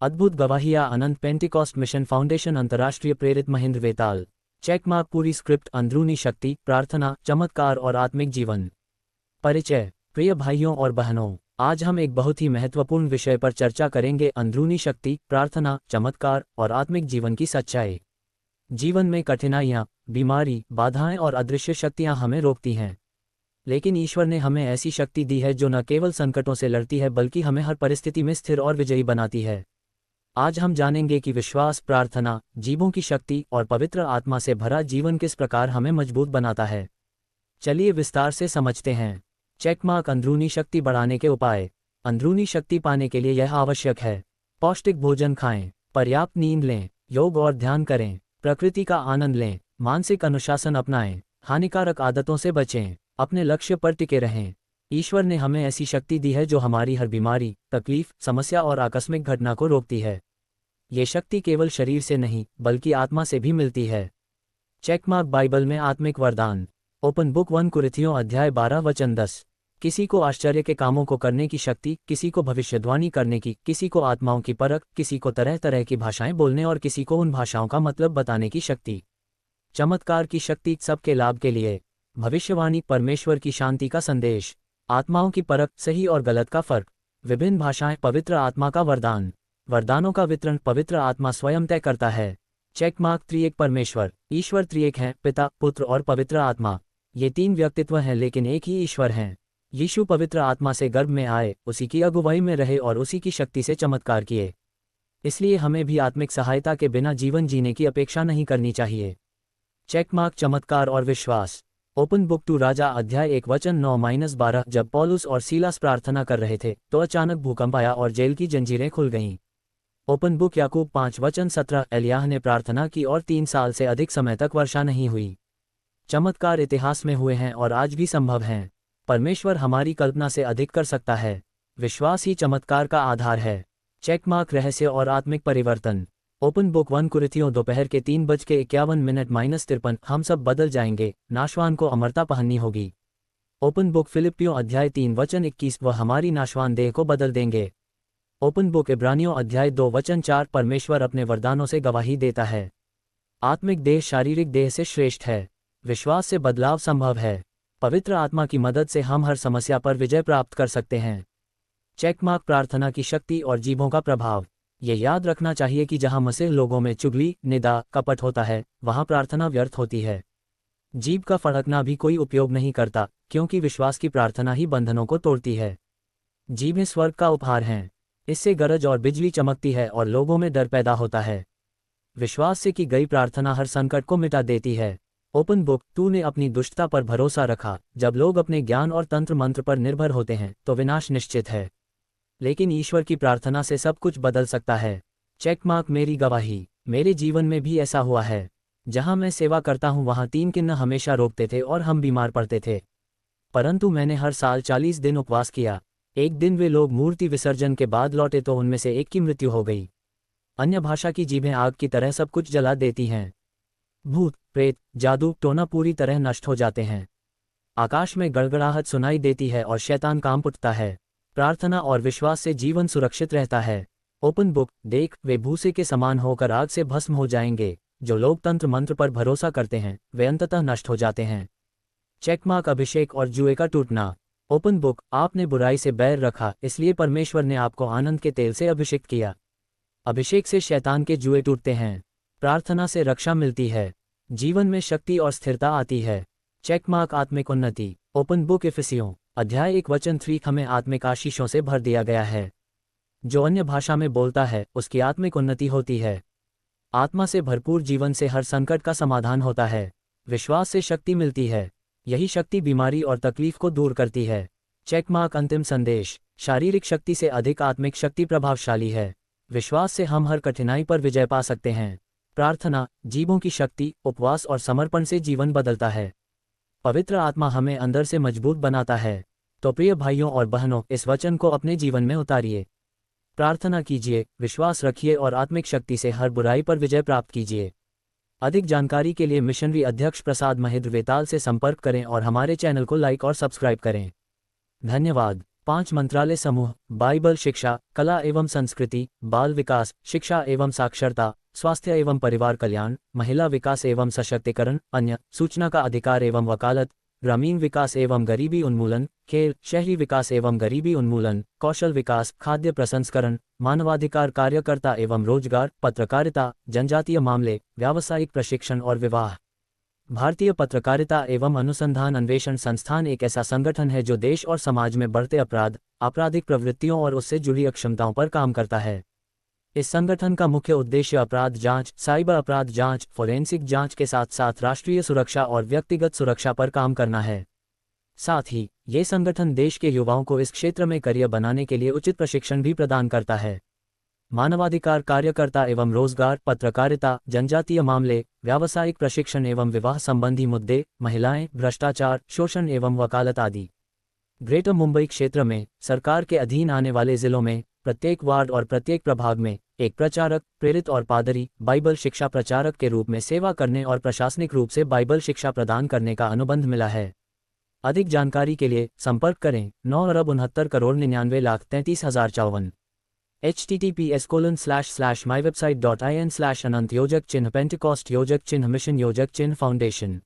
अद्भुत गवाहियां अनंत Pentecost mission foundation अंतर्राष्ट्रीय प्रेरित महेंद्र वेताल। चेकमार्क पूरी स्क्रिप्ट अंदरूनी शक्ति, प्रार्थना, चमत्कार और आत्मिक जीवन। परिचय। प्रिय भाइयों और बहनों, आज हम एक बहुत ही महत्वपूर्ण विषय पर चर्चा करेंगे, अंदरूनी शक्ति, प्रार्थना, चमत्कार और आत्मिक जीवन की सच्चाई। जीवन में कठिनाइयाँ, बीमारी, बाधाएं और अदृश्य शक्तियाँ हमें रोकती हैं, लेकिन ईश्वर ने हमें ऐसी शक्ति दी है जो न केवल संकटों से लड़ती है बल्कि हमें हर परिस्थिति में स्थिर और विजयी बनाती है। आज हम जानेंगे कि विश्वास, प्रार्थना, जीवों की शक्ति और पवित्र आत्मा से भरा जीवन किस प्रकार हमें मजबूत बनाता है। चलिए विस्तार से समझते हैं। चेकमार्क अंदरूनी शक्ति बढ़ाने के उपाय। अंदरूनी शक्ति पाने के लिए यह आवश्यक है: पौष्टिक भोजन खाएं, पर्याप्त नींद लें, योग और ध्यान करें, प्रकृति का आनंद लें, मानसिक अनुशासन अपनाएं, हानिकारक आदतों से बचें, अपने लक्ष्य पर टिके रहें। ईश्वर ने हमें ऐसी शक्ति दी है जो हमारी हर बीमारी, तकलीफ, समस्या और आकस्मिक घटना को रोकती है। ये शक्ति केवल शरीर से नहीं बल्कि आत्मा से भी मिलती है। चेकमार्क बाइबल में आत्मिक वरदान। ओपन बुक 1 कुरिन्थियों अध्याय 12 वचन 10। किसी को आश्चर्य के कामों को करने की शक्ति, किसी को भविष्यवाणी करने की, किसी को आत्माओं की परख, किसी को तरह तरह की भाषाएं बोलने और किसी को उन भाषाओं का मतलब बताने की शक्ति। चमत्कार की शक्ति सबके लाभ के लिए। भविष्यवाणी परमेश्वर की शांति का संदेश। आत्माओं की परख, सही और गलत का फर्क। विभिन्न भाषाएं पवित्र आत्मा का वरदान। वरदानों का वितरण पवित्र आत्मा स्वयं तय करता है। चेकमार्क त्रिएक परमेश्वर। ईश्वर त्रिएक हैं: पिता, पुत्र और पवित्र आत्मा। ये 3 व्यक्तित्व हैं लेकिन एक ही ईश्वर हैं। यीशु पवित्र आत्मा से गर्भ में आए, उसी की अगुवाई में रहे और उसी की शक्ति से चमत्कार किए। इसलिए हमें भी आत्मिक सहायता के बिना जीवन जीने की अपेक्षा नहीं करनी चाहिए। चेकमार्क चमत्कार और विश्वास। ओपन बुक 2 राजा अध्याय 1 वचन 9-12। जब पौलुस और सीलास प्रार्थना कर रहे थे तो अचानक भूकंप आया और जेल की जंजीरें खुल गईं। ओपन बुक याकूब 5 वचन 17। एलियाह ने प्रार्थना की और 3 साल से अधिक समय तक वर्षा नहीं हुई। चमत्कार इतिहास में हुए हैं और आज भी संभव हैं। परमेश्वर हमारी कल्पना से अधिक कर सकता है। विश्वास ही चमत्कार का आधार है। चेकमार्क रहस्य और आत्मिक परिवर्तन। ओपन बुक 1 कुरिन्थियों दोपहर के 3:51 हम सब बदल जाएंगे, नाशवान को अमरता पहननी होगी। ओपन बुक फिलिप्पियों अध्याय 3 वचन 21। वह हमारी नाशवान देह को बदल देंगे। ओपन बुक इब्रानियों अध्याय 2 वचन 4। परमेश्वर अपने वरदानों से गवाही देता है। आत्मिक देह शारीरिक देह से श्रेष्ठ है। विश्वास से बदलाव संभव है। पवित्र आत्मा की मदद से हम हर समस्या पर विजय प्राप्त कर सकते हैं। चेकमार्क प्रार्थना की शक्ति और जीभों का प्रभाव। ये याद रखना चाहिए कि जहां मसीह लोगों में चुगली, निंदा, कपट होता है, वहां प्रार्थना व्यर्थ होती है। जीभ का फड़कना भी कोई उपयोग नहीं करता, क्योंकि विश्वास की प्रार्थना ही बंधनों को तोड़ती है। जीभें स्वर्ग का उपहार हैं। इससे गरज और बिजली चमकती है और लोगों में डर पैदा होता है। विश्वास से की गई प्रार्थना हर संकट को मिटा देती है। ओपन बुक 2 ने अपनी दुष्टता पर भरोसा रखा। जब लोग अपने ज्ञान और तंत्र मंत्र पर निर्भर होते हैं तो विनाश निश्चित है, लेकिन ईश्वर की प्रार्थना से सब कुछ बदल सकता है। चेकमार्क मेरी गवाही। मेरे जीवन में भी ऐसा हुआ है। जहां मैं सेवा करता हूं वहां 3 किन्नर हमेशा रोकते थे और हम बीमार पड़ते थे, परंतु मैंने हर साल 40 दिन उपवास किया। एक दिन वे लोग मूर्ति विसर्जन के बाद लौटे तो उनमें से एक की मृत्यु हो गई। अन्य भाषा की जीभें आग की तरह सब कुछ जला देती हैं। भूत, प्रेत, जादू, टोना पूरी तरह नष्ट हो जाते हैं। आकाश में गड़गड़ाहट सुनाई देती है और शैतान कांप उठता है। प्रार्थना और विश्वास से जीवन सुरक्षित रहता है। ओपन बुक देख, वे भूसे के समान होकर आग से भस्म हो जाएंगे। जो लोग तंत्र मंत्र पर भरोसा करते हैं वे अंततः नष्ट हो जाते हैं। चेकमार्क अभिषेक और जुए का टूटना। ओपन बुक आपने बुराई से बैर रखा, इसलिए परमेश्वर ने आपको आनंद के तेल से अभिषेक किया। अभिषेक से शैतान के जुए टूटते हैं। प्रार्थना से रक्षा मिलती है। जीवन में शक्ति और स्थिरता आती है। चेकमार्क आत्मिक उन्नति। ओपन बुक इफिसियों अध्याय 1 वचन 3। हमें आत्मिक आशीषों से भर दिया गया है। जो अन्य भाषा में बोलता है उसकी आत्मिक उन्नति होती है। आत्मा से भरपूर जीवन से हर संकट का समाधान होता है। विश्वास से शक्ति मिलती है। यही शक्ति बीमारी और तकलीफ को दूर करती है। चेकमार्क अंतिम संदेश। शारीरिक शक्ति से अधिक आत्मिक शक्ति प्रभावशाली है। विश्वास से हम हर कठिनाई पर विजय पा सकते हैं। प्रार्थना, जीभों की शक्ति, उपवास और समर्पण से जीवन बदलता है। पवित्र आत्मा हमें अंदर से मजबूत बनाता है। तो प्रिय भाइयों और बहनों, इस वचन को अपने जीवन में उतारिए। प्रार्थना कीजिए, विश्वास रखिए और आत्मिक शक्ति से हर बुराई पर विजय प्राप्त कीजिए। अधिक जानकारी के लिए मिशनरी अध्यक्ष प्रसाद महेंद्र वेताल से संपर्क करें और हमारे चैनल को लाइक और सब्सक्राइब करें। धन्यवाद। 5 मंत्रालय समूह: बाइबल शिक्षा, कला एवं संस्कृति, बाल विकास, शिक्षा एवं साक्षरता, स्वास्थ्य एवं परिवार कल्याण, महिला विकास एवं सशक्तिकरण, अन्य, सूचना का अधिकार एवं वकालत, ग्रामीण विकास एवं गरीबी उन्मूलन, खेल, शहरी विकास एवं गरीबी उन्मूलन, कौशल विकास, खाद्य प्रसंस्करण, मानवाधिकार कार्यकर्ता एवं रोजगार, पत्रकारिता, जनजातीय मामले, व्यावसायिक प्रशिक्षण और विवाह। भारतीय पत्रकारिता एवं अनुसंधान अन्वेषण संस्थान एक ऐसा संगठन है जो देश और समाज में बढ़ते अपराध, आपराधिक प्रवृत्तियों और उससे जुड़ी अक्षमताओं पर काम करता है। इस संगठन का मुख्य उद्देश्य अपराध जांच, साइबर अपराध जांच, फोरेंसिक जांच के साथ साथ राष्ट्रीय सुरक्षा और व्यक्तिगत सुरक्षा पर काम करना है। साथ ही ये संगठन देश के युवाओं को इस क्षेत्र में करियर बनाने के लिए उचित प्रशिक्षण भी प्रदान करता है। मानवाधिकार कार्यकर्ता एवं रोजगार, पत्रकारिता, जनजातीय मामले, व्यावसायिक प्रशिक्षण एवं विवाह संबंधी मुद्दे, महिलाएं, भ्रष्टाचार, शोषण एवं वकालत आदि। ग्रेटर मुंबई क्षेत्र में सरकार के अधीन आने वाले जिलों में प्रत्येक वार्ड और प्रत्येक प्रभाग में एक प्रचारक, प्रेरित और पादरी बाइबल शिक्षा प्रचारक के रूप में सेवा करने और प्रशासनिक रूप से बाइबल शिक्षा प्रदान करने का अनुबंध मिला है। अधिक जानकारी के लिए संपर्क करें 9,69,99,33,054। https://mywebsite.in/anant योजक चिन्ह पेंटिकॉस्ट योजक चिन्ह मिशन योजक चिन्ह फाउंडेशन।